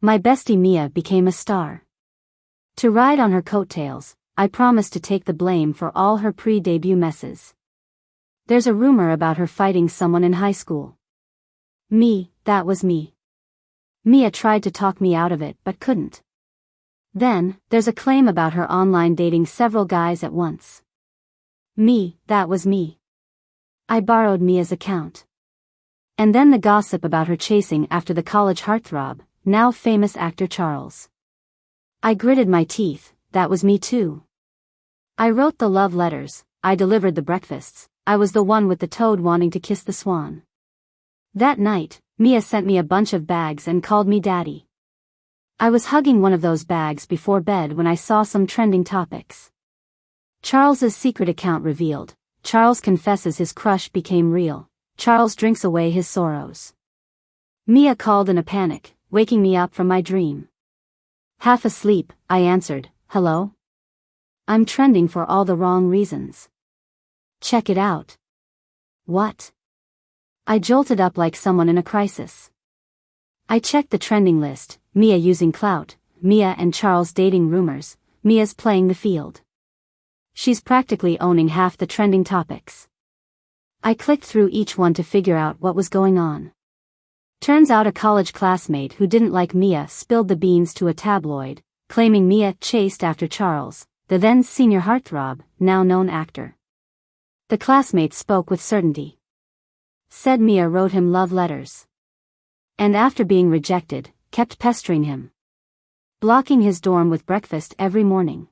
My bestie Mia became a star. To ride on her coattails, I promised to take the blame for all her pre-debut messes. There's a rumor about her fighting someone in high school. That was me. Mia tried to talk me out of it but couldn't. Then, there's a claim about her online dating several guys at once. That was me. I borrowed Mia's account. And then the gossip about her chasing after the college heartthrob, now famous actor Charles. I gritted my teeth, that was me too. I wrote the love letters, I delivered the breakfasts, I was the one with the toad wanting to kiss the swan. That night, Mia sent me a bunch of bags and called me daddy. I was hugging one of those bags before bed when I saw some trending topics. Charles's secret account revealed. Charles confesses his crush became real. Charles drinks away his sorrows. Mia called in a panic, waking me up from my dream. Half asleep, I answered, "Hello? I'm trending for all the wrong reasons. Check it out." What? I jolted up like someone in a crisis. I checked the trending list, Mia using clout, Mia and Charles dating rumors, Mia's playing the field. She's practically owning half the trending topics. I clicked through each one to figure out what was going on. Turns out a college classmate who didn't like Mia spilled the beans to a tabloid, claiming Mia chased after Charles, the then senior heartthrob, now known actor. The classmate spoke with certainty. Said Mia wrote him love letters. And after being rejected, kept pestering him. Blocking his dorm with breakfast every morning.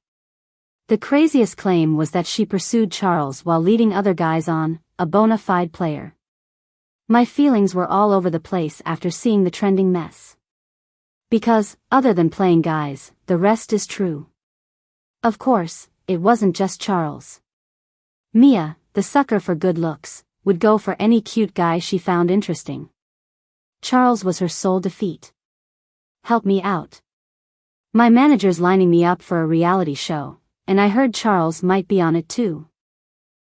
The craziest claim was that she pursued Charles while leading other guys on, a bona fide player. My feelings were all over the place after seeing the trending mess. Because, other than playing guys, the rest is true. Of course, it wasn't just Charles. Mia, the sucker for good looks, would go for any cute guy she found interesting. Charles was her sole defeat. Help me out. My manager's lining me up for a reality show, and I heard Charles might be on it too.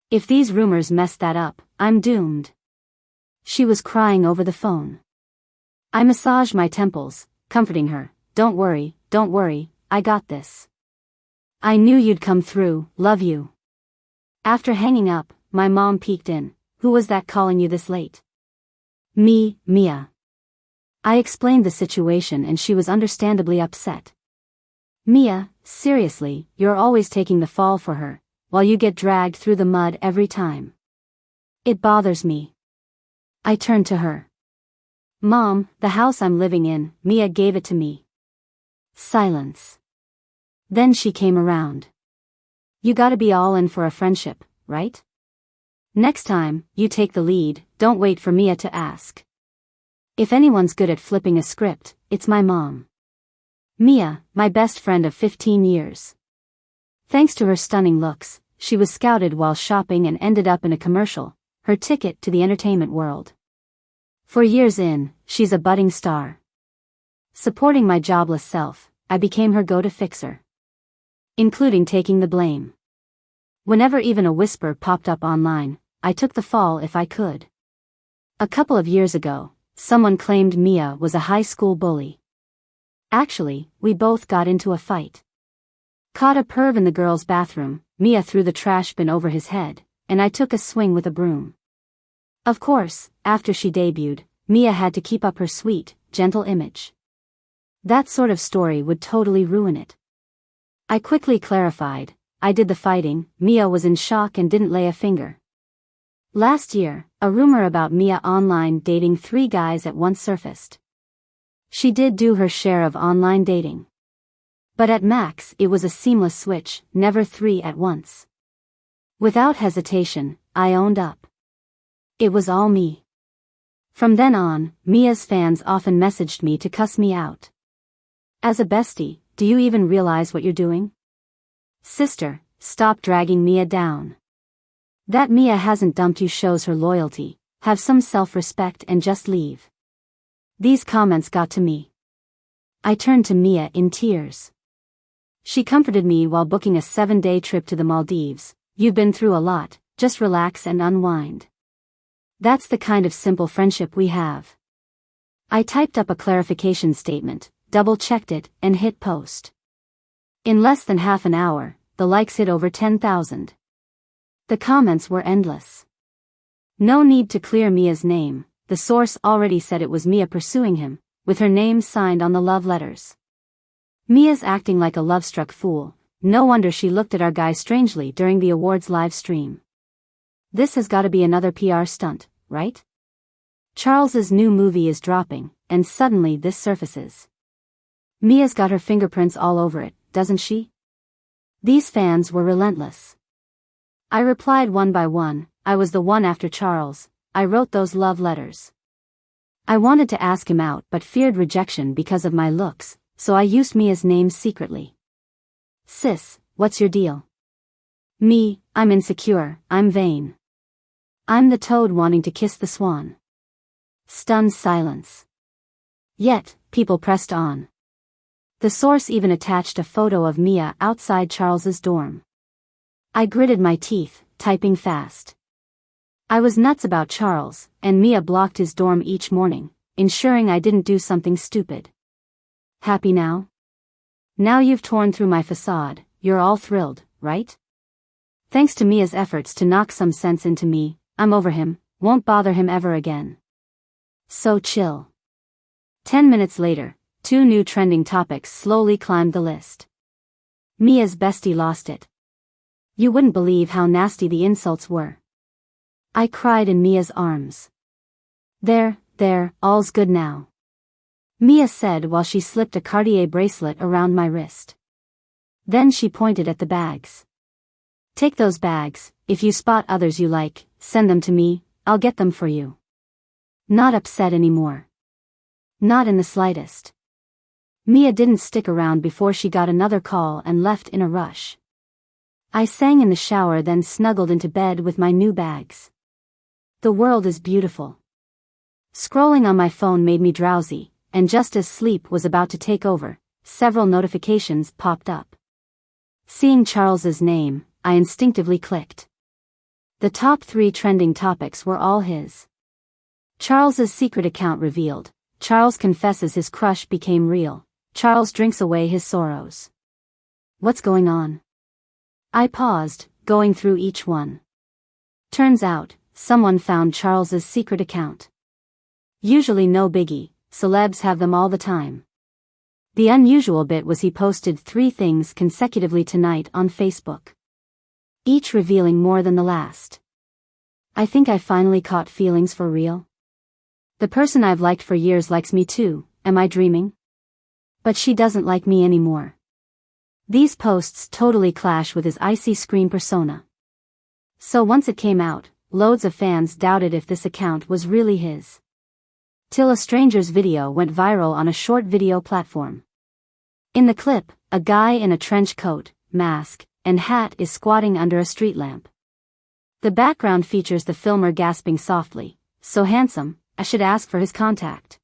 If these rumors mess that up, I'm doomed. She was crying over the phone. I massaged my temples, comforting her. Don't worry, I got this. I knew you'd come through, love you. After hanging up, my mom peeked in. Who was that calling you this late? Mia. I explained the situation and she was understandably upset. Mia, seriously, you're always taking the fall for her, while you get dragged through the mud every time. It bothers me. I turned to her. Mom, the house I'm living in, Mia gave it to me. Silence. Then she came around. You gotta be all in for a friendship, right? Next time, you take the lead, don't wait for Mia to ask. If anyone's good at flipping a script, it's my mom. Mia, my best friend of 15 years. Thanks to her stunning looks, she was scouted while shopping and ended up in a commercial, her ticket to the entertainment world. 4 years in, she's a budding star. Supporting my jobless self, I became her go-to fixer. Including taking the blame. Whenever even a whisper popped up online, I took the fall if I could. A couple of years ago, someone claimed Mia was a high school bully. Actually, we both got into a fight. Caught a perv in the girls' bathroom, Mia threw the trash bin over his head, and I took a swing with a broom. Of course, after she debuted, Mia had to keep up her sweet, gentle image. That sort of story would totally ruin it. I quickly clarified, I did the fighting. Mia was in shock and didn't lay a finger. Last year, a rumor about Mia online dating 3 guys at once surfaced. She did do her share of online dating. But at max it was a seamless switch, never 3 at once. Without hesitation, I owned up. It was all me. From then on, Mia's fans often messaged me to cuss me out. As a bestie, do you even realize what you're doing? Sister, stop dragging Mia down. That Mia hasn't dumped you shows her loyalty. Have some self-respect and just leave. These comments got to me. I turned to Mia in tears. She comforted me while booking a 7-day trip to the Maldives. You've been through a lot, just relax and unwind. That's the kind of simple friendship we have. I typed up a clarification statement. double-checked it, and hit post. In less than half an hour, the likes hit over 10,000. The comments were endless. No need to clear Mia's name, the source already said it was Mia pursuing him, with her name signed on the love letters. Mia's acting like a love-struck fool, no wonder she looked at our guy strangely during the awards live stream. This has gotta be another PR stunt, right? Charles's new movie is dropping, and suddenly this surfaces. Mia's got her fingerprints all over it, doesn't she? These fans were relentless. I replied one by one. I was the one after Charles. I wrote those love letters. I wanted to ask him out but feared rejection because of my looks, so I used Mia's name secretly. Sis, what's your deal? Me, I'm insecure, I'm vain. I'm the toad wanting to kiss the swan. Stunned silence. Yet, people pressed on. The source even attached a photo of Mia outside Charles's dorm. I gritted my teeth, typing fast. I was nuts about Charles, and Mia blocked his dorm each morning, ensuring I didn't do something stupid. Happy now? Now you've torn through my facade, you're all thrilled, right? Thanks to Mia's efforts to knock some sense into me, I'm over him, won't bother him ever again. So chill. 10 minutes later, 2 new trending topics slowly climbed the list. Mia's bestie lost it. You wouldn't believe how nasty the insults were. I cried in Mia's arms. There, all's good now. Mia said while she slipped a Cartier bracelet around my wrist. Then she pointed at the bags. Take those bags, if you spot others you like, send them to me, I'll get them for you. Not upset anymore. Not in the slightest. Mia didn't stick around before she got another call and left in a rush. I sang in the shower, then snuggled into bed with my new bags. The world is beautiful. Scrolling on my phone made me drowsy, and just as sleep was about to take over, several notifications popped up. Seeing Charles's name, I instinctively clicked. The top 3 trending topics were all his. Charles's secret account revealed. Charles confesses his crush became real. Charles drinks away his sorrows. What's going on? I paused, going through each one. Turns out, someone found Charles's secret account. Usually no biggie, celebs have them all the time. The unusual bit was he posted 3 things consecutively tonight on Facebook. Each revealing more than the last. I think I finally caught feelings for real. The person I've liked for years likes me too, am I dreaming? But she doesn't like me anymore. These posts totally clash with his icy screen persona. So once it came out, loads of fans doubted if this account was really his. Till a stranger's video went viral on a short video platform. In the clip, a guy in a trench coat, mask, and hat is squatting under a street lamp. The background features the filmer gasping softly, "So handsome, I should ask for his contact."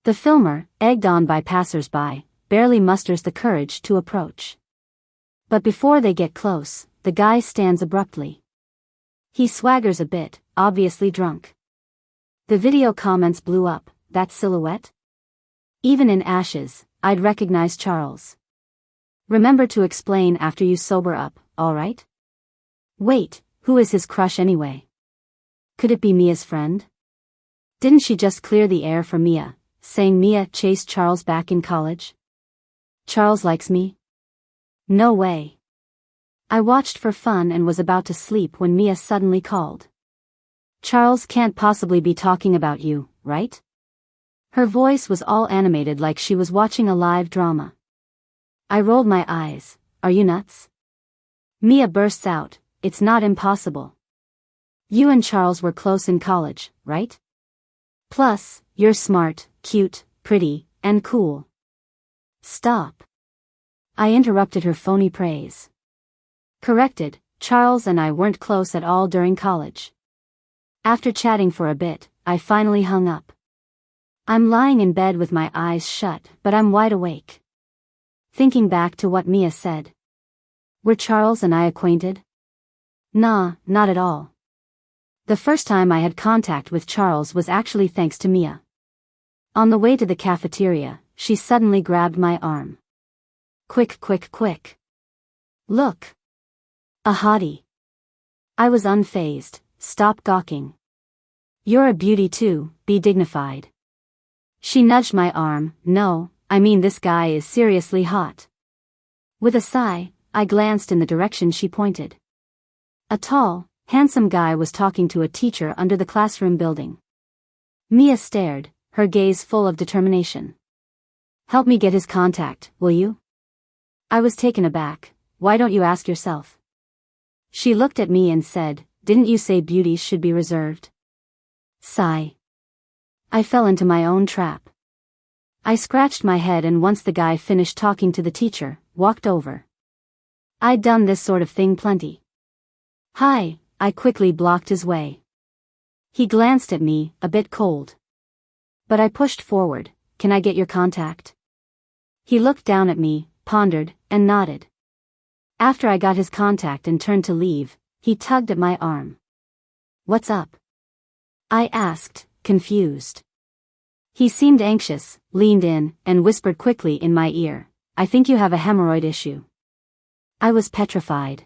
The filmer, egged on by passers-by, barely musters the courage to approach. But before they get close, the guy stands abruptly. He swaggers a bit, obviously drunk. The video comments blew up. That silhouette? Even in ashes, I'd recognize Charles. Remember to explain after you sober up, alright? Wait, who is his crush anyway? Could it be Mia's friend? Didn't she just clear the air for Mia, saying Mia chased Charles back in college? Charles likes me? No way. I watched for fun and was about to sleep when Mia suddenly called. Charles can't possibly be talking about you, right? Her voice was all animated like she was watching a live drama. I rolled my eyes. Are you nuts? Mia bursts out, it's not impossible. You and Charles were close in college, right? Plus, you're smart, cute, pretty, and cool. Stop. I interrupted her phony praise. Corrected, Charles and I weren't close at all during college. After chatting for a bit, I finally hung up. I'm lying in bed with my eyes shut, but I'm wide awake. Thinking back to what Mia said. Were Charles and I acquainted? Nah, not at all. The first time I had contact with Charles was actually thanks to Mia. On the way to the cafeteria, she suddenly grabbed my arm. Quick, quick, quick. Look. A hottie. I was unfazed. Stop gawking. You're a beauty too, be dignified. She nudged my arm. No, I mean this guy is seriously hot. With a sigh, I glanced in the direction she pointed. A tall, handsome guy was talking to a teacher under the classroom building. Mia stared, her gaze full of determination. Help me get his contact, will you? I was taken aback. Why don't you ask yourself? She looked at me and said, didn't you say beauties should be reserved? Sigh. I fell into my own trap. I scratched my head and once the guy finished talking to the teacher, walked over. I'd done this sort of thing plenty. Hi, I quickly blocked his way. He glanced at me, a bit cold. But I pushed forward. Can I get your contact? He looked down at me, pondered, and nodded. After I got his contact and turned to leave, he tugged at my arm. What's up? I asked, confused. He seemed anxious, leaned in, and whispered quickly in my ear, I think you have a hemorrhoid issue. I was petrified.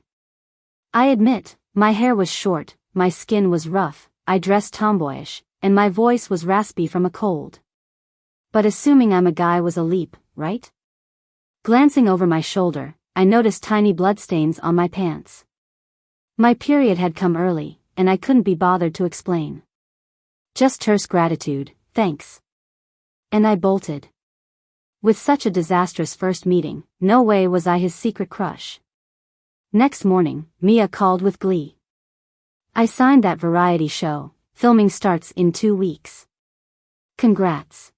I admit, my hair was short, my skin was rough, I dressed tomboyish, and my voice was raspy from a cold. But assuming I'm a guy was a leap, right? Glancing over my shoulder, I noticed tiny bloodstains on my pants. My period had come early, and I couldn't be bothered to explain. Just terse gratitude, thanks. And I bolted. With such a disastrous first meeting, no way was I his secret crush. Next morning, Mia called with glee. I signed that variety show, filming starts in 2 weeks. Congrats.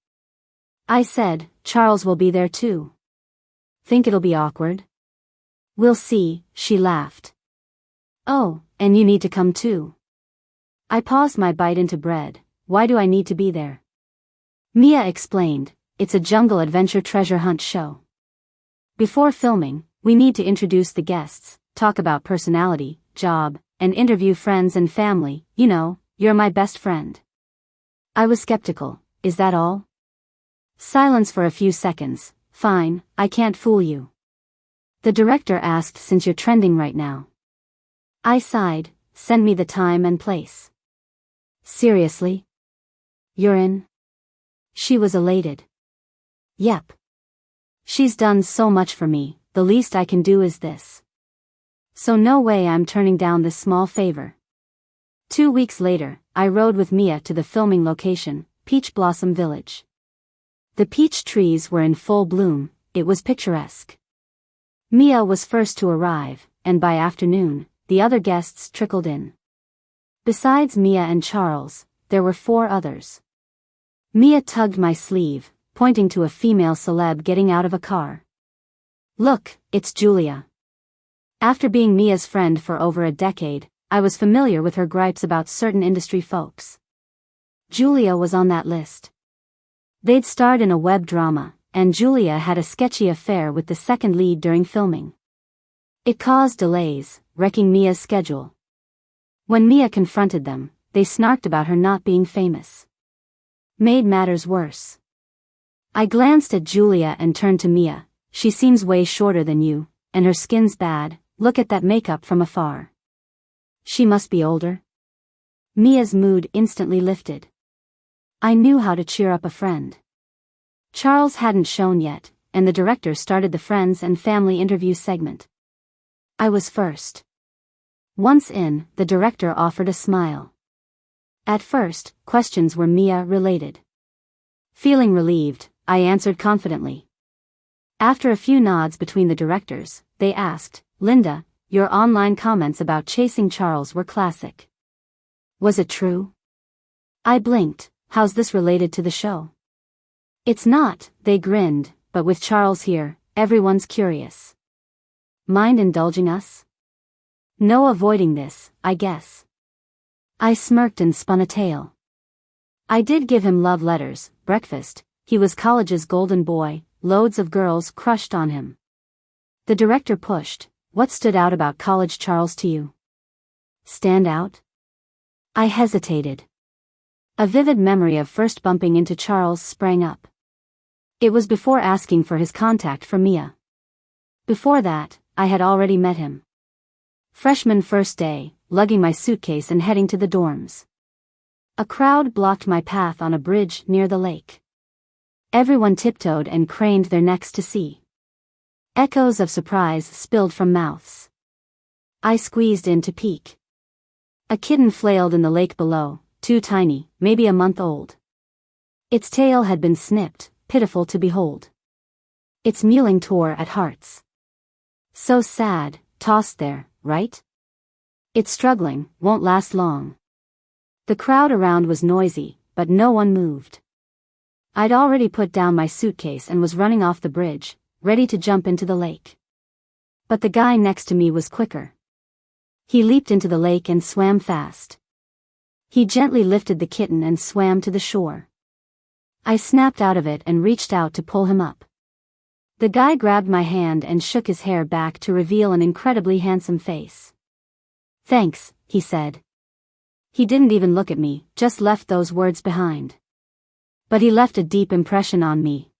I said, Charles will be there too. Think it'll be awkward? We'll see, she laughed. Oh, and you need to come too. I paused my bite into bread. Why do I need to be there? Mia explained, it's a jungle adventure treasure hunt show. Before filming, we need to introduce the guests, talk about personality, job, and interview friends and family. You know, you're my best friend. I was skeptical. Is that all? Silence for a few seconds. Fine, I can't fool you. The director asked since you're trending right now. I sighed. Send me the time and place. Seriously? You're in? She was elated. Yep. She's done so much for me, the least I can do is this. So no way I'm turning down this small favor. 2 weeks later, I rode with Mia to the filming location, Peach Blossom Village. The peach trees were in full bloom, it was picturesque. Mia was first to arrive, and by afternoon, the other guests trickled in. Besides Mia and Charles, there were 4 others. Mia tugged my sleeve, pointing to a female celeb getting out of a car. Look, it's Julia. After being Mia's friend for over a decade, I was familiar with her gripes about certain industry folks. Julia was on that list. They'd starred in a web drama, and Julia had a sketchy affair with the second lead during filming. It caused delays, wrecking Mia's schedule. When Mia confronted them, they snarked about her not being famous. Made matters worse. I glanced at Julia and turned to Mia. She seems way shorter than you, and her skin's bad, look at that makeup from afar. She must be older. Mia's mood instantly lifted. I knew how to cheer up a friend. Charles hadn't shown yet, and the director started the friends and family interview segment. I was first. Once in, the director offered a smile. At first, questions were Mia-related. Feeling relieved, I answered confidently. After a few nods between the directors, they asked, Linda, your online comments about chasing Charles were classic. Was it true? I blinked. How's this related to the show? It's not, they grinned, but with Charles here, everyone's curious. Mind indulging us? No avoiding this, I guess. I smirked and spun a tale. I did give him love letters, breakfast, he was college's golden boy, loads of girls crushed on him. The director pushed, what stood out about college Charles to you? Stand out? I hesitated. A vivid memory of first bumping into Charles sprang up. It was before asking for his contact from Mia. Before that, I had already met him. Freshman first day, lugging my suitcase and heading to the dorms. A crowd blocked my path on a bridge near the lake. Everyone tiptoed and craned their necks to see. Echoes of surprise spilled from mouths. I squeezed in to peek. A kitten flailed in the lake below, too tiny, maybe a month old. Its tail had been snipped, pitiful to behold. Its mewling tore at hearts. So sad, tossed there, right? It's struggling, won't last long. The crowd around was noisy, but no one moved. I'd already put down my suitcase and was running off the bridge, ready to jump into the lake. But the guy next to me was quicker. He leaped into the lake and swam fast. He gently lifted the kitten and swam to the shore. I snapped out of it and reached out to pull him up. The guy grabbed my hand and shook his hair back to reveal an incredibly handsome face. "Thanks," he said. He didn't even look at me, just left those words behind. But he left a deep impression on me.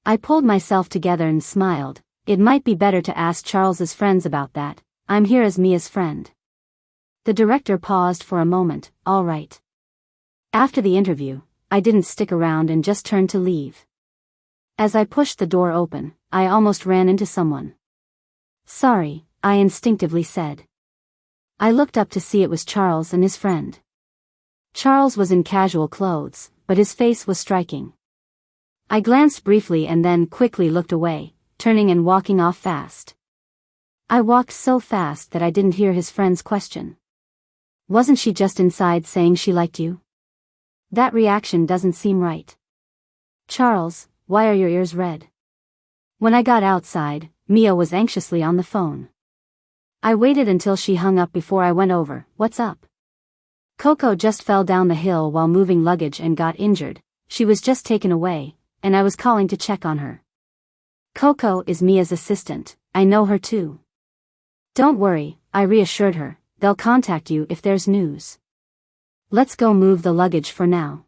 I pulled myself together and smiled. It might be better to ask Charles's friends about that. I'm here as Mia's friend. The director paused for a moment. All right. After the interview, I didn't stick around and just turned to leave. As I pushed the door open, I almost ran into someone. "Sorry," I instinctively said. I looked up to see it was Charles and his friend. Charles was in casual clothes, but his face was striking. I glanced briefly and then quickly looked away, turning and walking off fast. I walked so fast that I didn't hear his friend's question. "Wasn't she just inside saying she liked you? That reaction doesn't seem right." "Charles, why are your ears red?" When I got outside, Mia was anxiously on the phone. I waited until she hung up before I went over. "What's up?" "Coco just fell down the hill while moving luggage and got injured. She was just taken away, and I was calling to check on her." "Coco is Mia's assistant. I know her too." "Don't worry," I reassured her. "They'll contact you if there's news. Let's go move the luggage for now."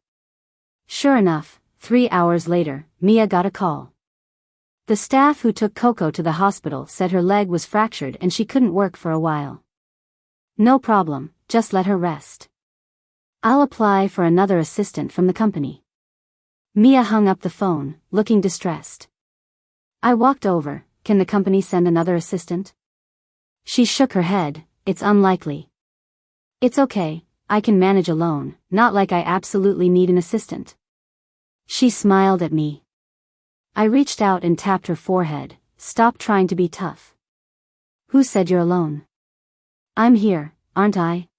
Sure enough, 3 hours later, Mia got a call. The staff who took Coco to the hospital said her leg was fractured and she couldn't work for a while. "No problem, just let her rest. I'll apply for another assistant from the company." Mia hung up the phone, looking distressed. I walked over. "Can the company send another assistant?" She shook her head. "It's unlikely." "It's okay, I can manage alone, not like I absolutely need an assistant." She smiled at me. I reached out and tapped her forehead. "Stop trying to be tough." "Who said you're alone?" "I'm here, aren't I?"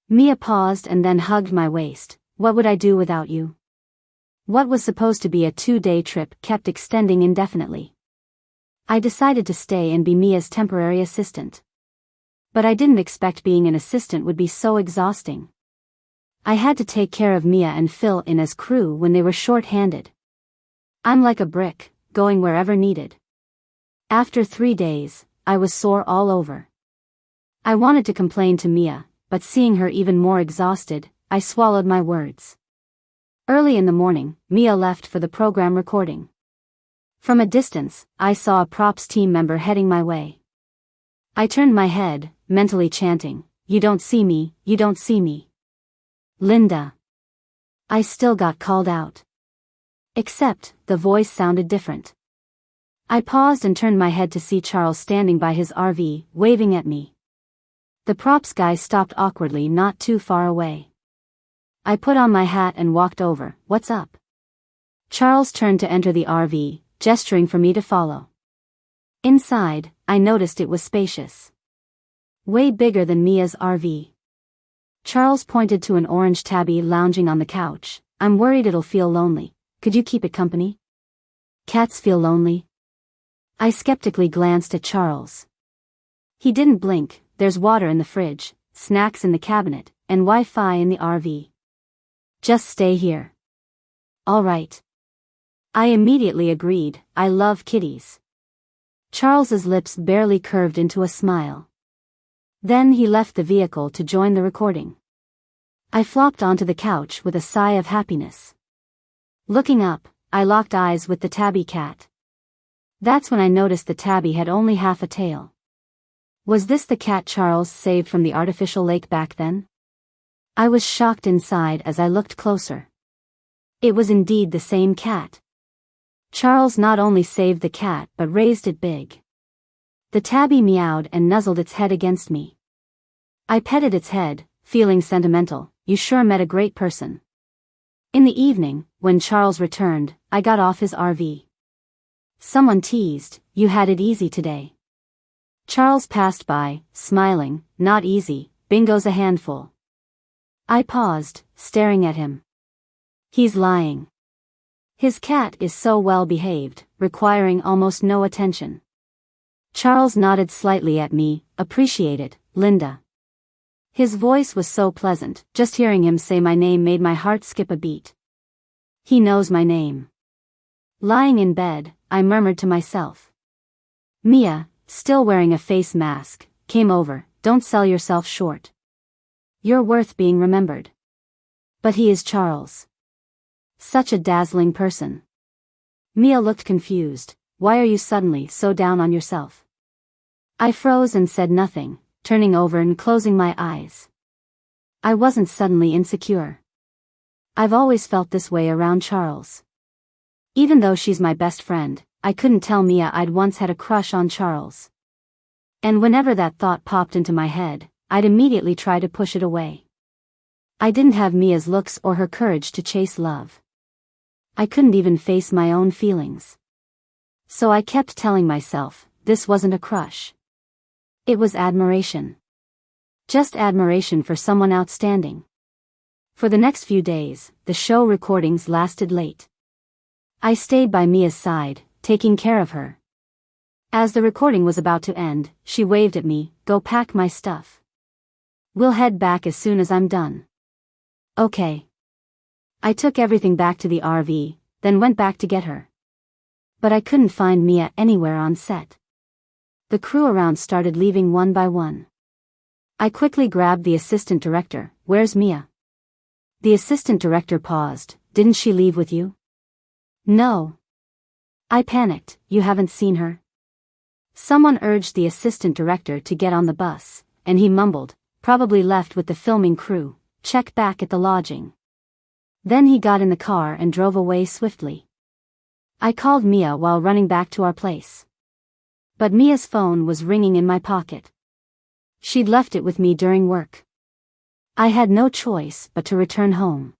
Mia paused and then hugged my waist. "What would I do without you?" What was supposed to be a 2-day trip kept extending indefinitely. I decided to stay and be Mia's temporary assistant. But I didn't expect being an assistant would be so exhausting. I had to take care of Mia and fill in as crew when they were short-handed. I'm like a brick, going wherever needed. After 3 days, I was sore all over. I wanted to complain to Mia, but seeing her even more exhausted, I swallowed my words. Early in the morning, Mia left for the program recording. From a distance, I saw a props team member heading my way. I turned my head, mentally chanting, "You don't see me, you don't see me. Linda." I still got called out. Except, the voice sounded different. I paused and turned my head to see Charles standing by his RV, waving at me. The props guy stopped awkwardly not too far away. I put on my hat and walked over. "What's up?" Charles turned to enter the RV, gesturing for me to follow. Inside, I noticed it was spacious. Way bigger than Mia's RV. Charles pointed to an orange tabby lounging on the couch. "I'm worried it'll feel lonely. Could you keep it company?" "Cats feel lonely?" I skeptically glanced at Charles. He didn't blink. "There's water in the fridge, snacks in the cabinet, and Wi-Fi in the RV. Just stay here." "All right." I immediately agreed. I love kitties. Charles's lips barely curved into a smile. Then he left the vehicle to join the recording. I flopped onto the couch with a sigh of happiness. Looking up, I locked eyes with the tabby cat. That's when I noticed the tabby had only half a tail. Was this the cat Charles saved from the artificial lake back then? I was shocked inside as I looked closer. It was indeed the same cat. Charles not only saved the cat but raised it big. The tabby meowed and nuzzled its head against me. I petted its head, feeling sentimental. You sure met a great person. In the evening, when Charles returned, I got off his RV. Someone teased, "You had it easy today." Charles passed by, smiling. "Not easy, bingo's a handful." I paused, staring at him. He's lying. His cat is so well behaved, requiring almost no attention. Charles nodded slightly at me. "Appreciate it, Linda." His voice was so pleasant, just hearing him say my name made my heart skip a beat. He knows my name. Lying in bed, I murmured to myself. Mia, still wearing a face mask, came over. "Don't sell yourself short. You're worth being remembered." But he is Charles. Such a dazzling person. Mia looked confused. "Why are you suddenly so down on yourself?" I froze and said nothing, turning over and closing my eyes. I wasn't suddenly insecure. I've always felt this way around Charles. Even though she's my best friend, I couldn't tell Mia I'd once had a crush on Charles. And whenever that thought popped into my head, I'd immediately try to push it away. I didn't have Mia's looks or her courage to chase love. I couldn't even face my own feelings. So I kept telling myself, this wasn't a crush. It was admiration. Just admiration for someone outstanding. For the next few days, the show recordings lasted late. I stayed by Mia's side, taking care of her. As the recording was about to end, she waved at me. "Go pack my stuff. We'll head back as soon as I'm done." Okay. I took everything back to the RV, then went back to get her. But I couldn't find Mia anywhere on set. The crew around started leaving one by one. I quickly grabbed the assistant director. "Where's Mia?" The assistant director paused. "Didn't she leave with you?" "No." I panicked. "You haven't seen her?" Someone urged the assistant director to get on the bus, and he mumbled, "Probably left with the filming crew. Check back at the lodging." Then he got in the car and drove away swiftly. I called Mia while running back to our place. But Mia's phone was ringing in my pocket. She'd left it with me during work. I had no choice but to return home.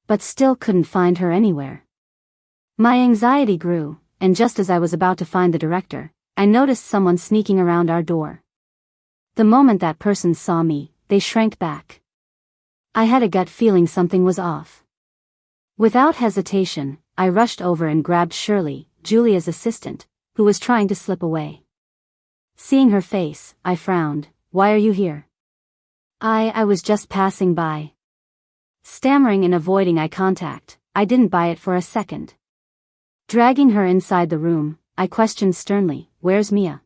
But still couldn't find her anywhere. My anxiety grew, and just as I was about to find the director, I noticed someone sneaking around our door. The moment that person saw me, they shrank back. I had a gut feeling something was off. Without hesitation, I rushed over and grabbed Shirley, Julia's assistant, who was trying to slip away. Seeing her face, I frowned. "Why are you here?" I was just passing by." Stammering and avoiding eye contact, I didn't buy it for a second. Dragging her inside the room, I questioned sternly, "Where's Mia?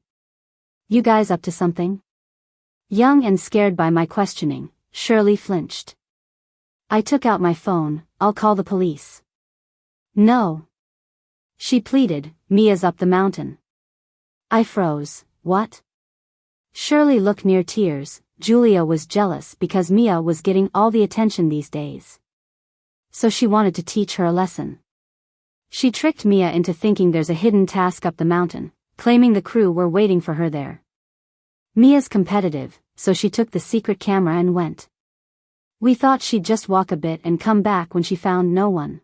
You guys up to something?" Young and scared by my questioning, Shirley flinched. I took out my phone. "I'll call the police." "No." She pleaded, "Mia's up the mountain." I froze. "What?" Shirley looked near tears. Julia was jealous because Mia was getting all the attention these days. So she wanted to teach her a lesson. She tricked Mia into thinking there's a hidden task up the mountain, claiming the crew were waiting for her there. Mia's competitive, so she took the secret camera and went. We thought she'd just walk a bit and come back when she found no one.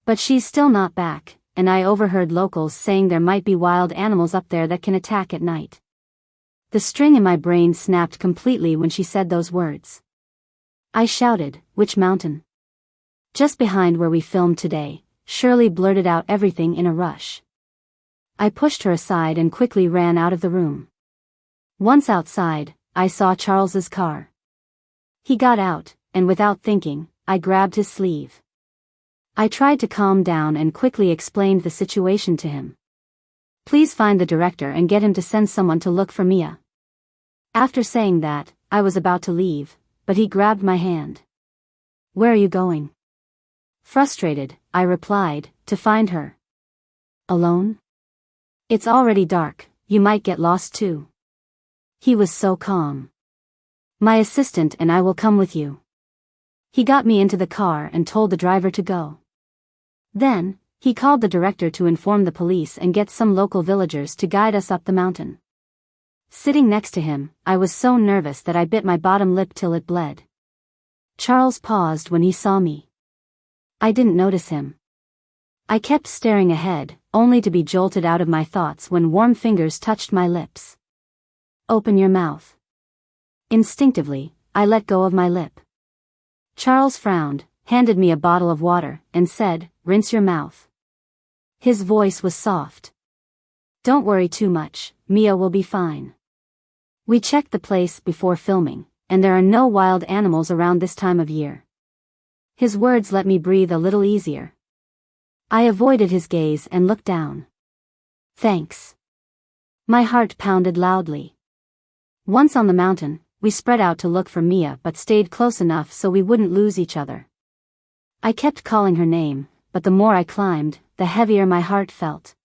But she's still not back, and I overheard locals saying there might be wild animals up there that can attack at night. The string in my brain snapped completely when she said those words. I shouted, "Which mountain?" "Just behind where we filmed today," Shirley blurted out, everything in a rush. I pushed her aside and quickly ran out of the room. Once outside, I saw Charles's car. He got out, and without thinking, I grabbed his sleeve. I tried to calm down and quickly explained the situation to him. "Please find the director and get him to send someone to look for Mia." After saying that, I was about to leave, but he grabbed my hand. "Where are you going?" Frustrated, I replied, to find her. Alone? It's already dark, you might get lost too. He was so calm. My assistant and I will come with you. He got me into the car and told the driver to go. Then, he called the director to inform the police and get some local villagers to guide us up the mountain. Sitting next to him, I was so nervous that I bit my bottom lip till it bled. Charles paused when he saw me. I didn't notice him. I kept staring ahead, only to be jolted out of my thoughts when warm fingers touched my lips. Open your mouth. Instinctively, I let go of my lip. Charles frowned, handed me a bottle of water, and said, rinse your mouth. His voice was soft. Don't worry too much, Mia will be fine. We checked the place before filming, and there are no wild animals around this time of year. His words let me breathe a little easier. I avoided his gaze and looked down. Thanks. My heart pounded loudly. Once on the mountain, we spread out to look for Mia but stayed close enough so we wouldn't lose each other. I kept calling her name, but the more I climbed, the heavier my heart felt.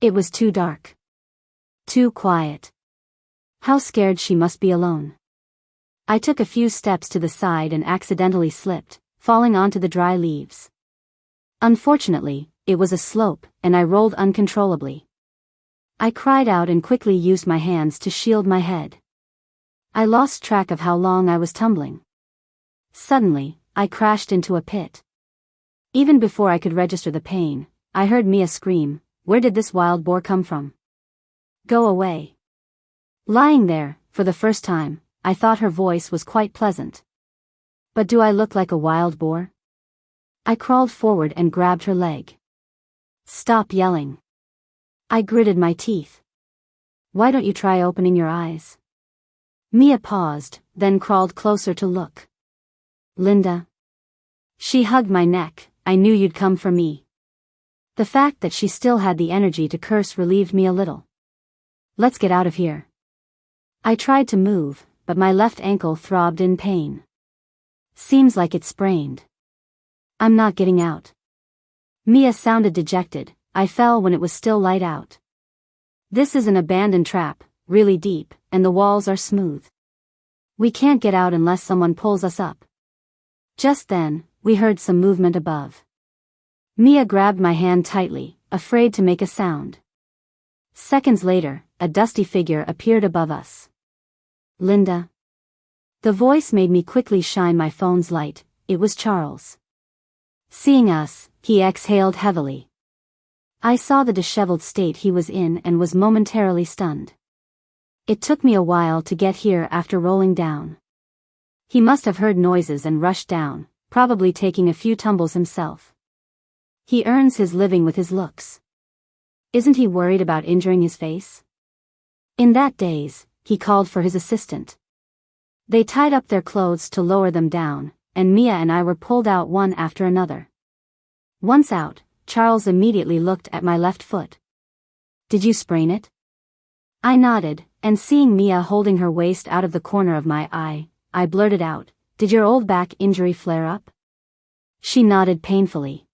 It was too dark. Too quiet. How scared she must be alone. I took a few steps to the side and accidentally slipped, falling onto the dry leaves. Unfortunately, it was a slope, and I rolled uncontrollably. I cried out and quickly used my hands to shield my head. I lost track of how long I was tumbling. Suddenly, I crashed into a pit. Even before I could register the pain, I heard Mia scream, "Where did this wild boar come from? Go away." Lying there, for the first time, I thought her voice was quite pleasant. But do I look like a wild boar? I crawled forward and grabbed her leg. Stop yelling. I gritted my teeth. Why don't you try opening your eyes? Mia paused, then crawled closer to look. Linda. She hugged my neck. I knew you'd come for me. The fact that she still had the energy to curse relieved me a little. Let's get out of here. I tried to move, but my left ankle throbbed in pain. Seems like it's sprained. I'm not getting out. Mia sounded dejected. I fell when it was still light out. This is an abandoned trap, really deep, and the walls are smooth. We can't get out unless someone pulls us up. Just then, we heard some movement above. Mia grabbed my hand tightly, afraid to make a sound. Seconds later, a dusty figure appeared above us. Linda. The voice made me quickly shine my phone's light. It was Charles. Seeing us, he exhaled heavily. I saw the disheveled state he was in and was momentarily stunned. It took me a while to get here after rolling down. He must have heard noises and rushed down, probably taking a few tumbles himself. He earns his living with his looks. Isn't he worried about injuring his face? In that daze, he called for his assistant. They tied up their clothes to lower them down, and Mia and I were pulled out one after another. Once out, Charles immediately looked at my left foot. Did you sprain it? I nodded, and seeing Mia holding her waist out of the corner of my eye, I blurted out, Did your old back injury flare up? She nodded painfully.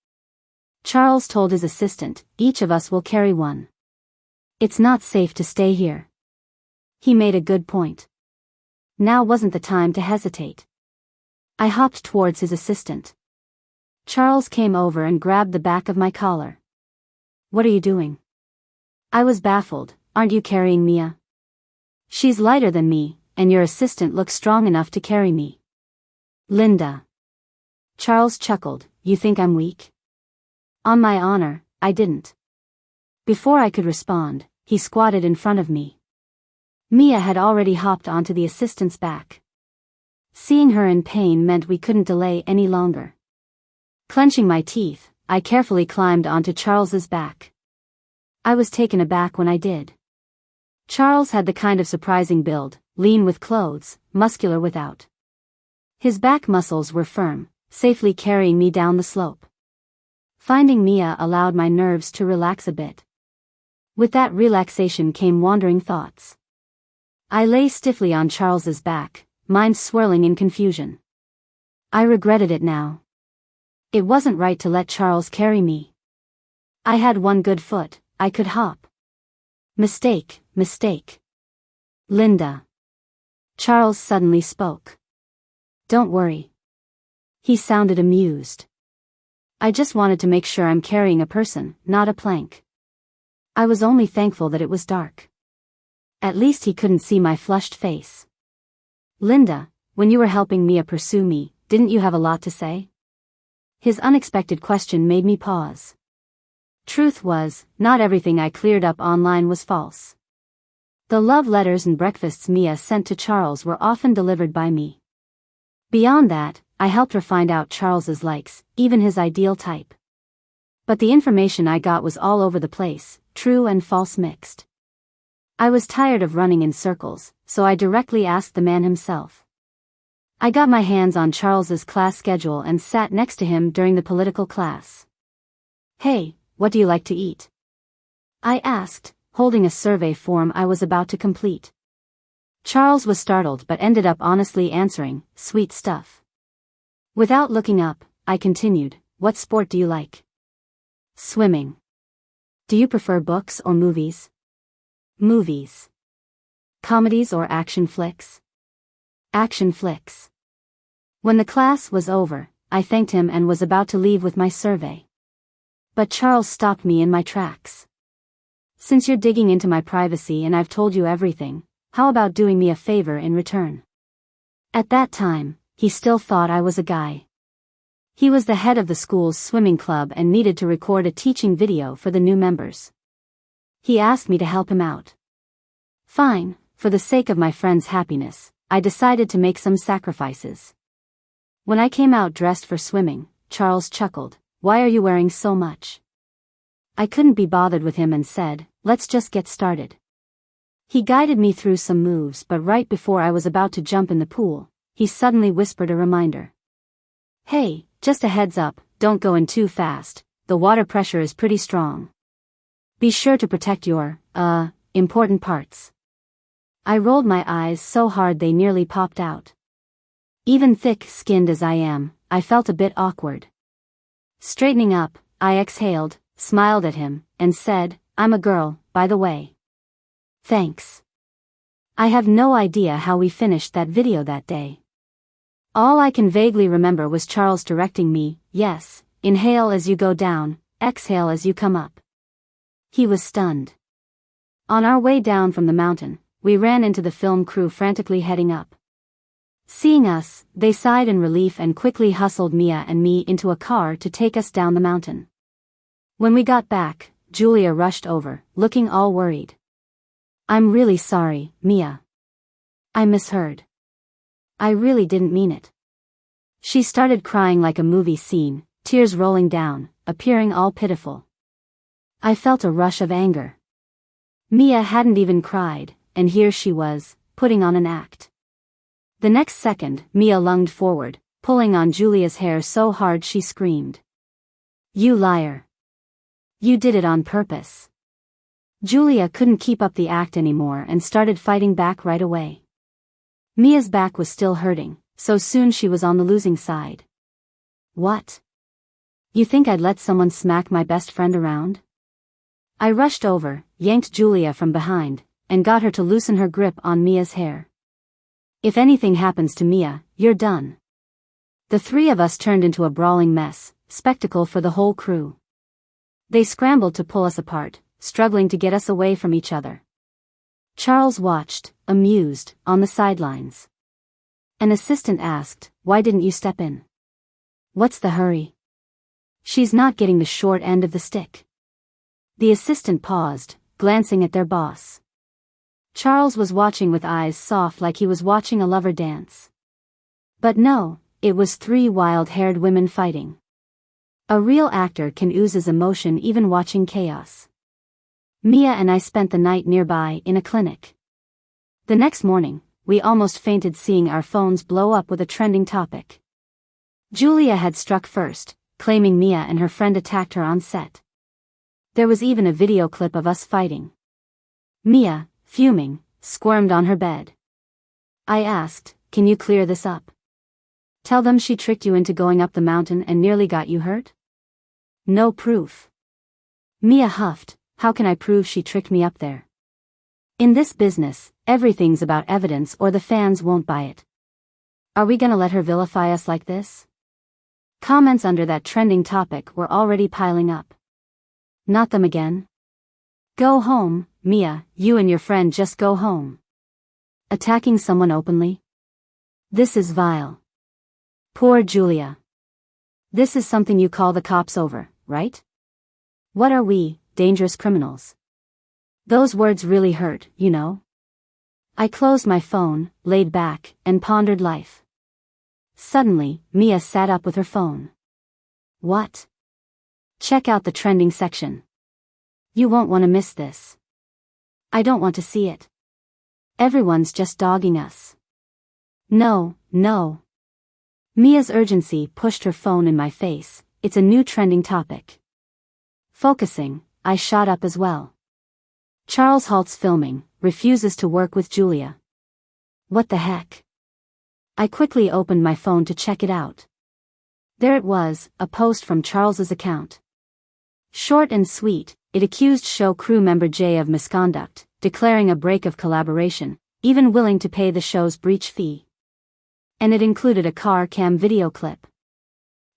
Charles told his assistant, Each of us will carry one. It's not safe to stay here. He made a good point. Now wasn't the time to hesitate. I hopped towards his assistant. Charles came over and grabbed the back of my collar. What are you doing? I was baffled. Aren't you carrying Mia? She's lighter than me, and your assistant looks strong enough to carry me. Linda. Charles chuckled. You think I'm weak? On my honor, I didn't. Before I could respond, he squatted in front of me. Mia had already hopped onto the assistant's back. Seeing her in pain meant we couldn't delay any longer. Clenching my teeth, I carefully climbed onto Charles's back. I was taken aback when I did. Charles had the kind of surprising build, lean with clothes, muscular without. His back muscles were firm, safely carrying me down the slope. Finding Mia allowed my nerves to relax a bit. With that relaxation came wandering thoughts. I lay stiffly on Charles's back, mind swirling in confusion. I regretted it now. It wasn't right to let Charles carry me. I had one good foot, I could hop. Mistake, mistake. Linda. Charles suddenly spoke. Don't worry. He sounded amused. I just wanted to make sure I'm carrying a person, not a plank. I was only thankful that it was dark. At least he couldn't see my flushed face. Linda, when you were helping Mia pursue me, didn't you have a lot to say? His unexpected question made me pause. Truth was, not everything I cleared up online was false. The love letters and breakfasts Mia sent to Charles were often delivered by me. Beyond that, I helped her find out Charles's likes, even his ideal type. But the information I got was all over the place, true and false mixed. I was tired of running in circles, so I directly asked the man himself. I got my hands on Charles's class schedule and sat next to him during the political class. Hey, what do you like to eat? I asked, holding a survey form I was about to complete. Charles was startled but ended up honestly answering, sweet stuff. Without looking up, I continued, what sport do you like? Swimming. Do you prefer books or movies? Movies. Comedies or action flicks? Action flicks. When the class was over, I thanked him and was about to leave with my survey. But Charles stopped me in my tracks. Since you're digging into my privacy and I've told you everything, how about doing me a favor in return? At that time, he still thought I was a guy. He was the head of the school's swimming club and needed to record a teaching video for the new members. He asked me to help him out. Fine, for the sake of my friend's happiness, I decided to make some sacrifices. When I came out dressed for swimming, Charles chuckled, why are you wearing so much? I couldn't be bothered with him and said, let's just get started. He guided me through some moves, but right before I was about to jump in the pool, he suddenly whispered a reminder. Hey, just a heads up, don't go in too fast, the water pressure is pretty strong. Be sure to protect your, important parts. I rolled my eyes so hard they nearly popped out. Even thick-skinned as I am, I felt a bit awkward. Straightening up, I exhaled, smiled at him, and said, I'm a girl, by the way. Thanks. I have no idea how we finished that video that day. All I can vaguely remember was Charles directing me, yes, inhale as you go down, exhale as you come up. He was stunned. On our way down from the mountain, we ran into the film crew frantically heading up. Seeing us, they sighed in relief and quickly hustled Mia and me into a car to take us down the mountain. When we got back, Julia rushed over, looking all worried. I'm really sorry, Mia. I misheard. I really didn't mean it. She started crying like a movie scene, tears rolling down, appearing all pitiful. I felt a rush of anger. Mia hadn't even cried, and here she was, putting on an act. The next second, Mia lunged forward, pulling on Julia's hair so hard she screamed. You liar. You did it on purpose. Julia couldn't keep up the act anymore and started fighting back right away. Mia's back was still hurting, so soon she was on the losing side. What? You think I'd let someone smack my best friend around? I rushed over, yanked Julia from behind, and got her to loosen her grip on Mia's hair. If anything happens to Mia, you're done. The three of us turned into a brawling mess, spectacle for the whole crew. They scrambled to pull us apart, struggling to get us away from each other. Charles watched, amused, on the sidelines. An assistant asked, why didn't you step in? What's the hurry? She's not getting the short end of the stick. The assistant paused, glancing at their boss. Charles was watching with eyes soft like he was watching a lover dance. But no, it was three wild-haired women fighting. A real actor can ooze his emotion even watching chaos. Mia and I spent the night nearby in a clinic. The next morning, we almost fainted seeing our phones blow up with a trending topic. Julia had struck first, claiming Mia and her friend attacked her on set. There was even a video clip of us fighting. Mia, fuming, squirmed on her bed. I asked, can you clear this up? Tell them she tricked you into going up the mountain and nearly got you hurt? No proof. Mia huffed. How can I prove she tricked me up there? In this business, everything's about evidence or the fans won't buy it. Are we gonna let her vilify us like this? Comments under that trending topic were already piling up. Not them again. Go home, Mia, you and your friend just go home. Attacking someone openly? This is vile. Poor Julia. This is something you call the cops over, right? What are we, dangerous criminals? Those words really hurt, you know? I closed my phone, laid back, and pondered life. Suddenly, Mia sat up with her phone. What? Check out the trending section. You won't want to miss this. I don't want to see it. Everyone's just dogging us. No, no. Mia's urgency pushed her phone in my face. It's a new trending topic. Focusing, I shot up as well. Charles halts filming, refuses to work with Julia. What the heck? I quickly opened my phone to check it out. There it was, a post from Charles's account. Short and sweet, it accused show crew member Jay of misconduct, declaring a break of collaboration, even willing to pay the show's breach fee. And it included a car cam video clip.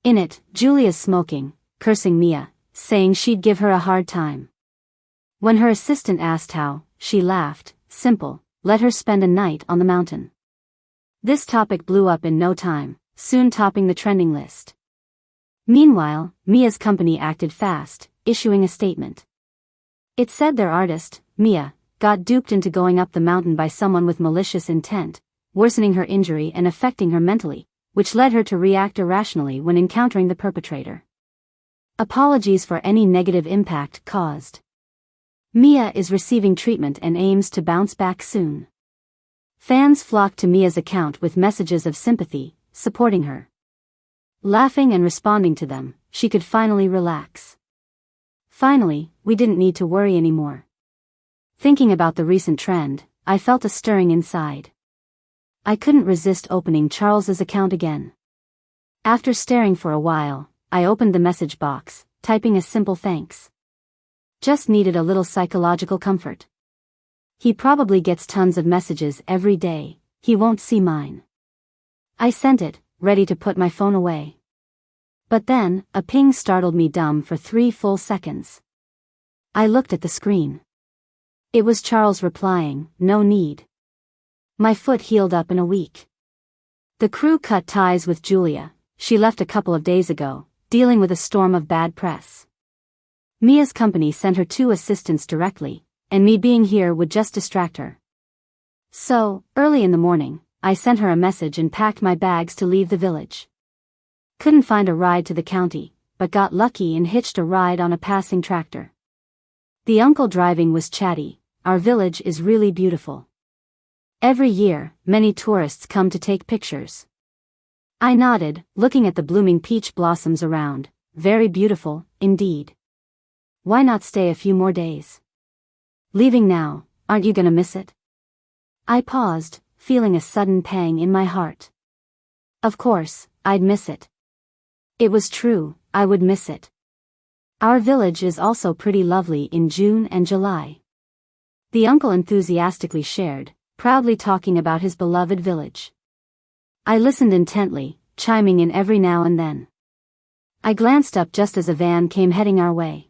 In it, Julia's smoking, cursing Mia, saying she'd give her a hard time. When her assistant asked how, she laughed, simple, let her spend a night on the mountain. This topic blew up in no time, soon topping the trending list. Meanwhile, Mia's company acted fast, issuing a statement. It said their artist, Mia, got duped into going up the mountain by someone with malicious intent, worsening her injury and affecting her mentally, which led her to react irrationally when encountering the perpetrator. Apologies for any negative impact caused. Mia is receiving treatment and aims to bounce back soon. Fans flocked to Mia's account with messages of sympathy, supporting her. Laughing and responding to them, she could finally relax. Finally, we didn't need to worry anymore. Thinking about the recent trend, I felt a stirring inside. I couldn't resist opening Charles's account again. After staring for a while, I opened the message box, typing a simple thanks. Just needed a little psychological comfort. He probably gets tons of messages every day, he won't see mine. I sent it, ready to put my phone away. But then, a ping startled me dumb for 3 full seconds. I looked at the screen. It was Charles replying, no need. My foot healed up in a week. The crew cut ties with Julia. She left a couple of days ago, dealing with a storm of bad press. Mia's company sent her 2 assistants directly, and me being here would just distract her. So, early in the morning, I sent her a message and packed my bags to leave the village. Couldn't find a ride to the county, but got lucky and hitched a ride on a passing tractor. The uncle driving was chatty. Our village is really beautiful. Every year, many tourists come to take pictures. I nodded, looking at the blooming peach blossoms around. Very beautiful, indeed. Why not stay a few more days? Leaving now, aren't you gonna miss it? I paused, feeling a sudden pang in my heart. Of course, I'd miss it. It was true, I would miss it. Our village is also pretty lovely in June and July. The uncle enthusiastically shared, proudly talking about his beloved village. I listened intently, chiming in every now and then. I glanced up just as a van came heading our way.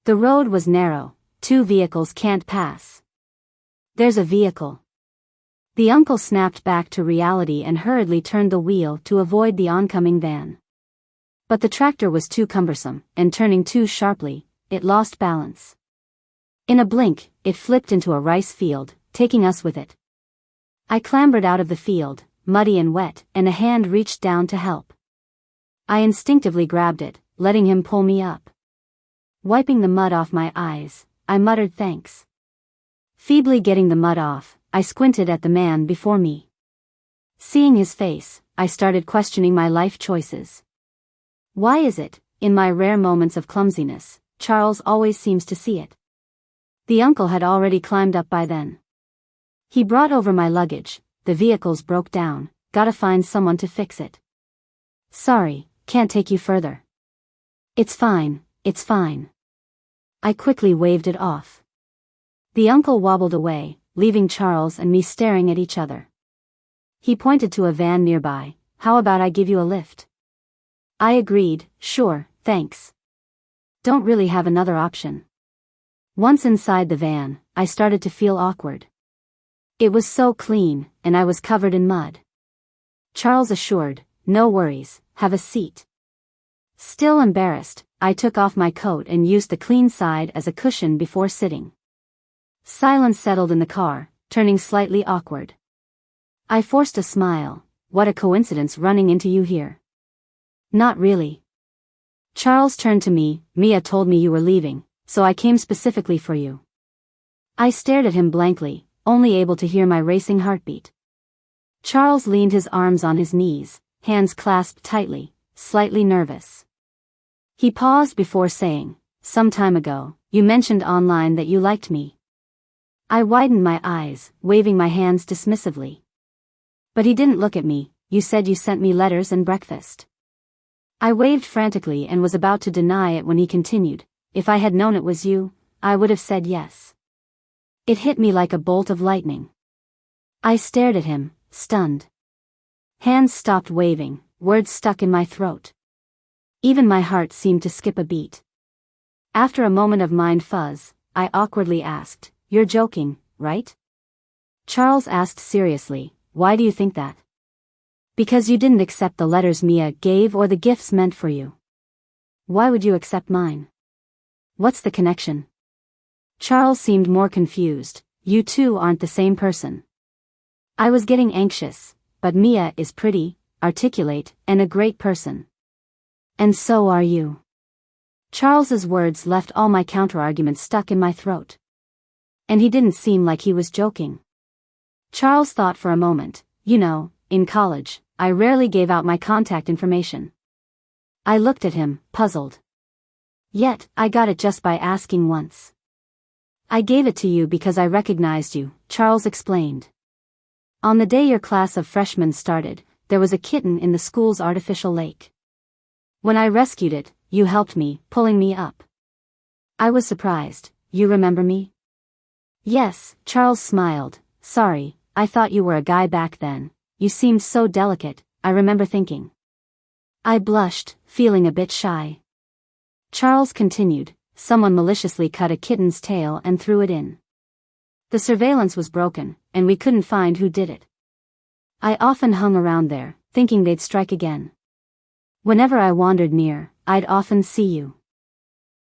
The road was narrow, 2 vehicles can't pass. There's a vehicle. The uncle snapped back to reality and hurriedly turned the wheel to avoid the oncoming van. But the tractor was too cumbersome, and turning too sharply, it lost balance. In a blink, it flipped into a rice field, taking us with it. I clambered out of the field, muddy and wet, and a hand reached down to help. I instinctively grabbed it, letting him pull me up. Wiping the mud off my eyes, I muttered thanks. Feebly getting the mud off, I squinted at the man before me. Seeing his face, I started questioning my life choices. Why is it, in my rare moments of clumsiness, Charles always seems to see it? The uncle had already climbed up by then. He brought over my luggage. The vehicle's broke down, gotta find someone to fix it. Sorry, can't take you further. It's fine, it's fine. I quickly waved it off. The uncle wobbled away, leaving Charles and me staring at each other. He pointed to a van nearby. How about I give you a lift? I agreed, sure, thanks. Don't really have another option. Once inside the van, I started to feel awkward. It was so clean, and I was covered in mud. Charles assured, no worries, have a seat. Still embarrassed, I took off my coat and used the clean side as a cushion before sitting. Silence settled in the car, turning slightly awkward. I forced a smile. What a coincidence running into you here. Not really. Charles turned to me. Mia told me you were leaving, so I came specifically for you. I stared at him blankly, only able to hear my racing heartbeat. Charles leaned his arms on his knees, hands clasped tightly, slightly nervous. He paused before saying, some time ago, you mentioned online that you liked me. I widened my eyes, waving my hands dismissively. But he didn't look at me. You said you sent me letters and breakfast. I waved frantically and was about to deny it when he continued, if I had known it was you, I would have said yes. It hit me like a bolt of lightning. I stared at him, stunned. Hands stopped waving, words stuck in my throat. Even my heart seemed to skip a beat. After a moment of mind fuzz, I awkwardly asked, you're joking, right? Charles asked seriously, why do you think that? Because you didn't accept the letters Mia gave or the gifts meant for you. Why would you accept mine? What's the connection? Charles seemed more confused. You two aren't the same person. I was getting anxious, but Mia is pretty, articulate, and a great person. And so are you. Charles's words left all my counterarguments stuck in my throat. And he didn't seem like he was joking. Charles thought for a moment. You know, in college, I rarely gave out my contact information. I looked at him, puzzled. Yet, I got it just by asking once. I gave it to you because I recognized you, Charles explained. On the day your class of freshmen started, there was a kitten in the school's artificial lake. When I rescued it, you helped me, pulling me up. I was surprised. You remember me? Yes, Charles smiled. Sorry, I thought you were a guy back then. You seemed so delicate, I remember thinking. I blushed, feeling a bit shy. Charles continued, someone maliciously cut a kitten's tail and threw it in. The surveillance was broken, and we couldn't find who did it. I often hung around there, thinking they'd strike again. Whenever I wandered near, I'd often see you.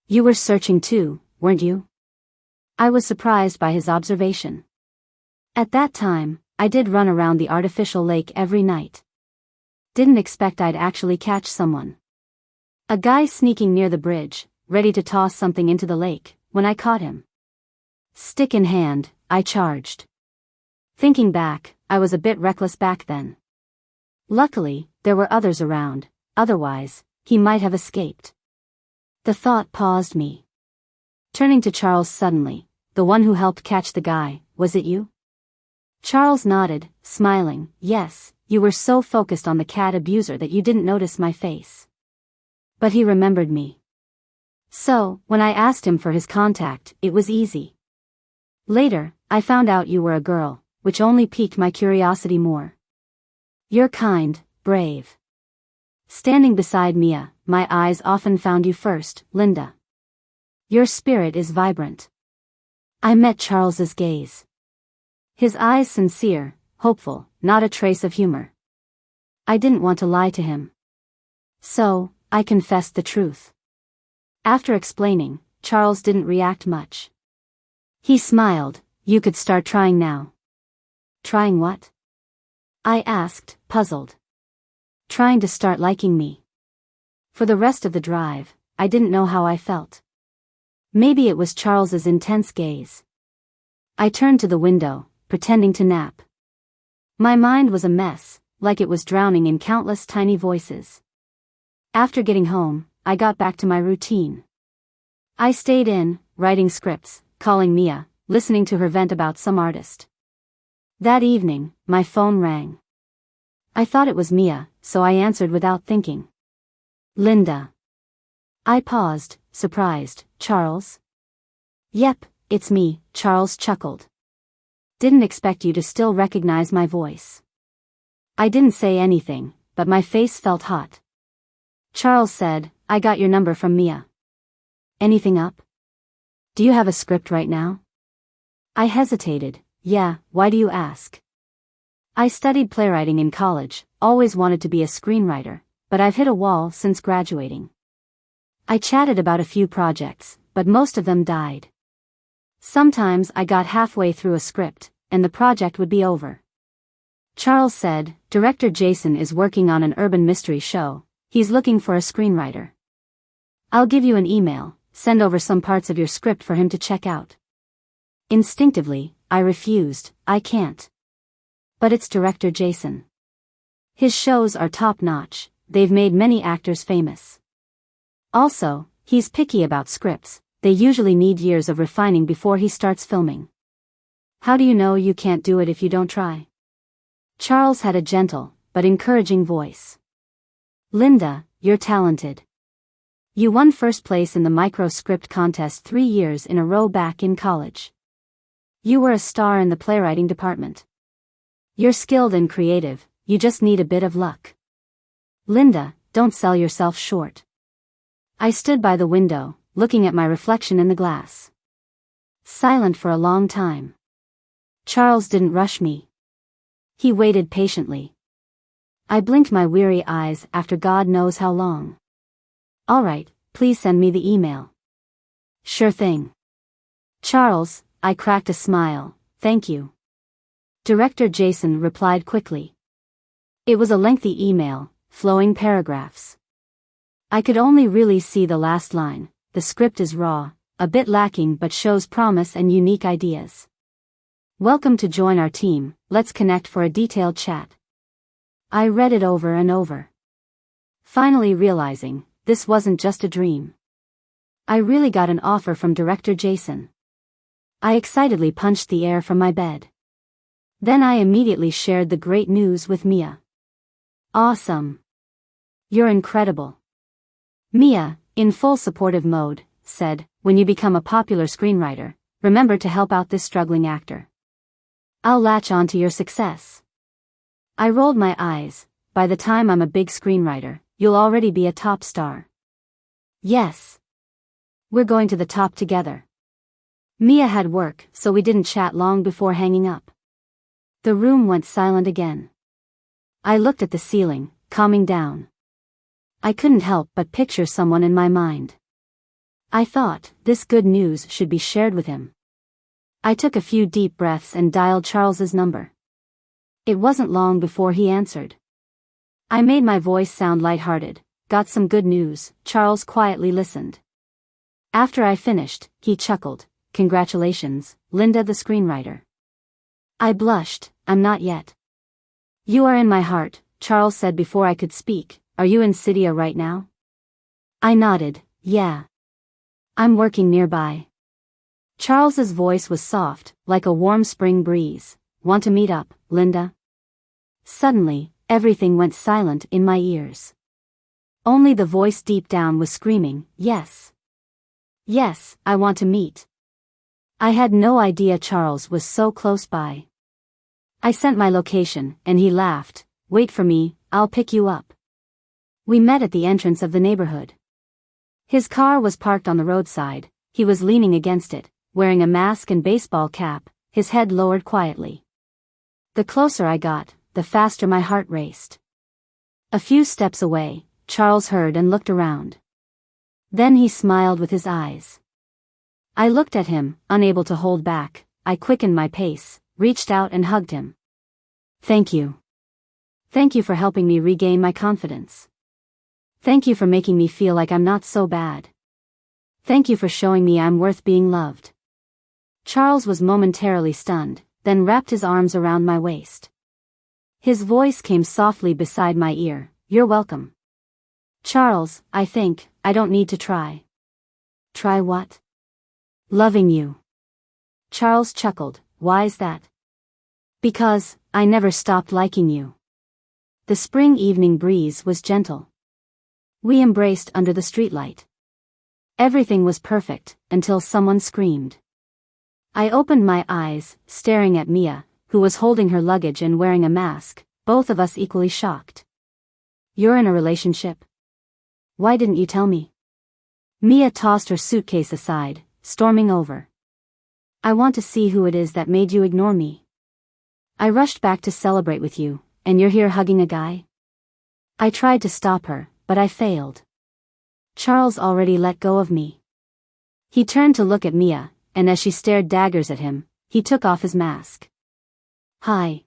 You were searching too, weren't you? I was surprised by his observation. At that time, I did run around the artificial lake every night. Didn't expect I'd actually catch someone. A guy sneaking near the bridge, ready to toss something into the lake, when I caught him. Stick in hand, I charged. Thinking back, I was a bit reckless back then. Luckily, there were others around, otherwise, he might have escaped. The thought paused me. Turning to Charles suddenly, the one who helped catch the guy, was it you? Charles nodded, smiling, yes, you were so focused on the cat abuser that you didn't notice my face. But he remembered me. So, when I asked him for his contact, it was easy. Later, I found out you were a girl, which only piqued my curiosity more. You're kind, brave. Standing beside Mia, my eyes often found you first, Linda. Your spirit is vibrant. I met Charles's gaze. His eyes sincere, hopeful, not a trace of humor. I didn't want to lie to him. So, I confessed the truth. After explaining, Charles didn't react much. He smiled. You could start trying now. Trying what? I asked, puzzled. Trying to start liking me. For the rest of the drive, I didn't know how I felt. Maybe it was Charles's intense gaze. I turned to the window, pretending to nap. My mind was a mess, like it was drowning in countless tiny voices. After getting home, I got back to my routine. I stayed in, writing scripts, calling Mia, listening to her vent about some artist. That evening, my phone rang. I thought it was Mia, so I answered without thinking. Linda. I paused, surprised. Charles? Yep, it's me, Charles chuckled. Didn't expect you to still recognize my voice. I didn't say anything, but my face felt hot. Charles said, I got your number from Mia. Anything up? Do you have a script right now? I hesitated. Yeah, why do you ask? I studied playwriting in college, always wanted to be a screenwriter, but I've hit a wall since graduating. I chatted about a few projects, but most of them died. Sometimes I got halfway through a script, and the project would be over. Charles said, Director Jason is working on an urban mystery show. He's looking for a screenwriter. I'll give you an email, send over some parts of your script for him to check out. Instinctively, I refused. I can't. But it's Director Jason. His shows are top-notch, they've made many actors famous. Also, he's picky about scripts, they usually need years of refining before he starts filming. How do you know you can't do it if you don't try? Charles had a gentle, but encouraging voice. Linda, you're talented. You won first place in the micro script contest 3 years in a row back in college. You were a star in the playwriting department. You're skilled and creative, you just need a bit of luck. Linda, don't sell yourself short. I stood by the window, looking at my reflection in the glass. Silent for a long time. Charles didn't rush me. He waited patiently. I blinked my weary eyes after God knows how long. All right, please send me the email. Sure thing. Charles, I cracked a smile, thank you. Director Jason replied quickly. It was a lengthy email, flowing paragraphs. I could only really see the last line. The script is raw, a bit lacking but shows promise and unique ideas. Welcome to join our team, let's connect for a detailed chat. I read it over and over. Finally realizing, this wasn't just a dream. I really got an offer from Director Jason. I excitedly punched the air from my bed. Then I immediately shared the great news with Mia. Awesome. You're incredible. Mia, in full supportive mode, said, when you become a popular screenwriter, remember to help out this struggling actor. I'll latch on to your success. I rolled my eyes. By the time I'm a big screenwriter, you'll already be a top star. Yes. We're going to the top together. Mia had work, so we didn't chat long before hanging up. The room went silent again. I looked at the ceiling, calming down. I couldn't help but picture someone in my mind. I thought, this good news should be shared with him. I took a few deep breaths and dialed Charles's number. It wasn't long before he answered. I made my voice sound lighthearted. Got some good news. Charles quietly listened. After I finished, he chuckled. Congratulations, Linda the screenwriter. I blushed. I'm not yet. You are in my heart, Charles said before I could speak. Are you in Cydia right now? I nodded. Yeah. I'm working nearby. Charles's voice was soft, like a warm spring breeze. Want to meet up, Linda? Suddenly, everything went silent in my ears. Only the voice deep down was screaming, yes. Yes, I want to meet. I had no idea Charles was so close by. I sent my location, and he laughed. Wait for me, I'll pick you up. We met at the entrance of the neighborhood. His car was parked on the roadside. He was leaning against it, wearing a mask and baseball cap, his head lowered quietly. The closer I got, the faster my heart raced. A few steps away, Charles heard and looked around. Then he smiled with his eyes. I looked at him, unable to hold back. I quickened my pace, reached out and hugged him. Thank you. Thank you for helping me regain my confidence. Thank you for making me feel like I'm not so bad. Thank you for showing me I'm worth being loved. Charles was momentarily stunned, then wrapped his arms around my waist. His voice came softly beside my ear. You're welcome. Charles, I think, I don't need to try. Try what? Loving you. Charles chuckled. Why's that? Because, I never stopped liking you. The spring evening breeze was gentle. We embraced under the streetlight. Everything was perfect, until someone screamed. I opened my eyes, staring at Mia, who was holding her luggage and wearing a mask, both of us equally shocked. "You're in a relationship? Why didn't you tell me?" Mia tossed her suitcase aside, storming over. "I want to see who it is that made you ignore me. I rushed back to celebrate with you, and you're here hugging a guy?" I tried to stop her, but I failed. Charles already let go of me. He turned to look at Mia, and as she stared daggers at him, he took off his mask. "Hi."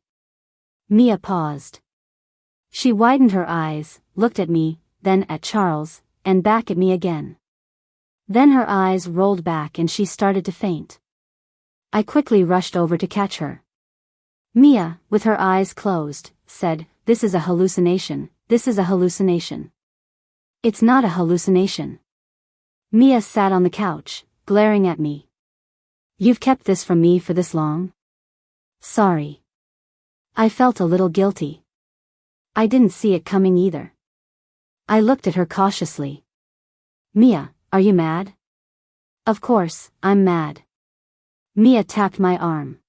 Mia paused. She widened her eyes, looked at me, then at Charles, and back at me again. Then her eyes rolled back and she started to faint. I quickly rushed over to catch her. Mia, with her eyes closed, said, "This is a hallucination, this is a hallucination." "It's not a hallucination." Mia sat on the couch, glaring at me. "You've kept this from me for this long?" "Sorry." I felt a little guilty. I didn't see it coming either. I looked at her cautiously. "Mia, are you mad?" "Of course, I'm mad." Mia tapped my arm.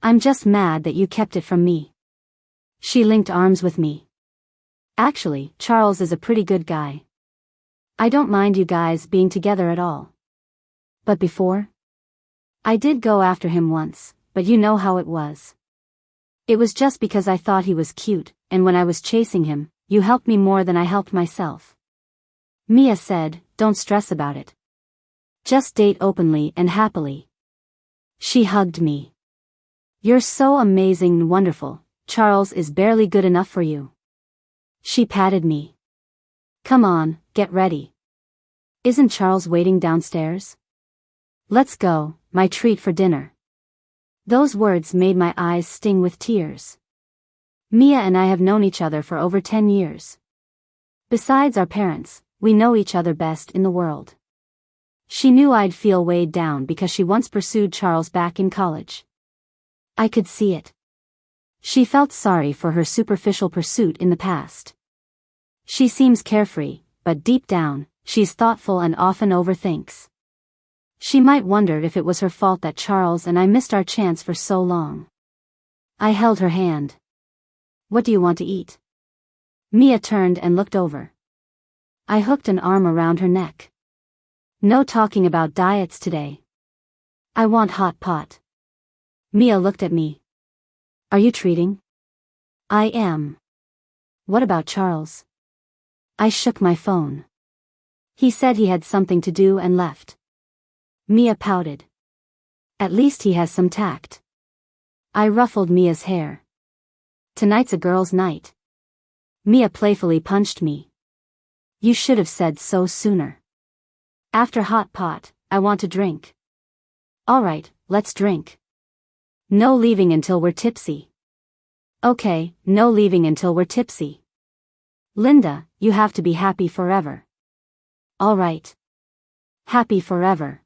"I'm just mad that you kept it from me." She linked arms with me. "Actually, Charles is a pretty good guy. I don't mind you guys being together at all. But before? I did go after him once, but you know how it was. It was just because I thought he was cute, and when I was chasing him, you helped me more than I helped myself." Mia said, "Don't stress about it. Just date openly and happily." She hugged me. "You're so amazing and wonderful, Charles is barely good enough for you." She patted me. "Come on, get ready. Isn't Charles waiting downstairs? Let's go, my treat for dinner." Those words made my eyes sting with tears. Mia and I have known each other for over 10 years. Besides our parents, we know each other best in the world. She knew I'd feel weighed down because she once pursued Charles back in college. I could see it. She felt sorry for her superficial pursuit in the past. She seems carefree, but deep down, she's thoughtful and often overthinks. She might wonder if it was her fault that Charles and I missed our chance for so long. I held her hand. "What do you want to eat?" Mia turned and looked over. I hooked an arm around her neck. "No talking about diets today. I want hot pot." Mia looked at me. "Are you treating?" "I am." "What about Charles?" I shook my phone. "He said he had something to do and left." Mia pouted. "At least he has some tact." I ruffled Mia's hair. "Tonight's a girls' night." Mia playfully punched me. "You should have said so sooner. After hot pot, I want to drink." "All right, let's drink." "No leaving until we're tipsy." "Okay, no leaving until we're tipsy." "Linda, you have to be happy forever." "All right. Happy forever."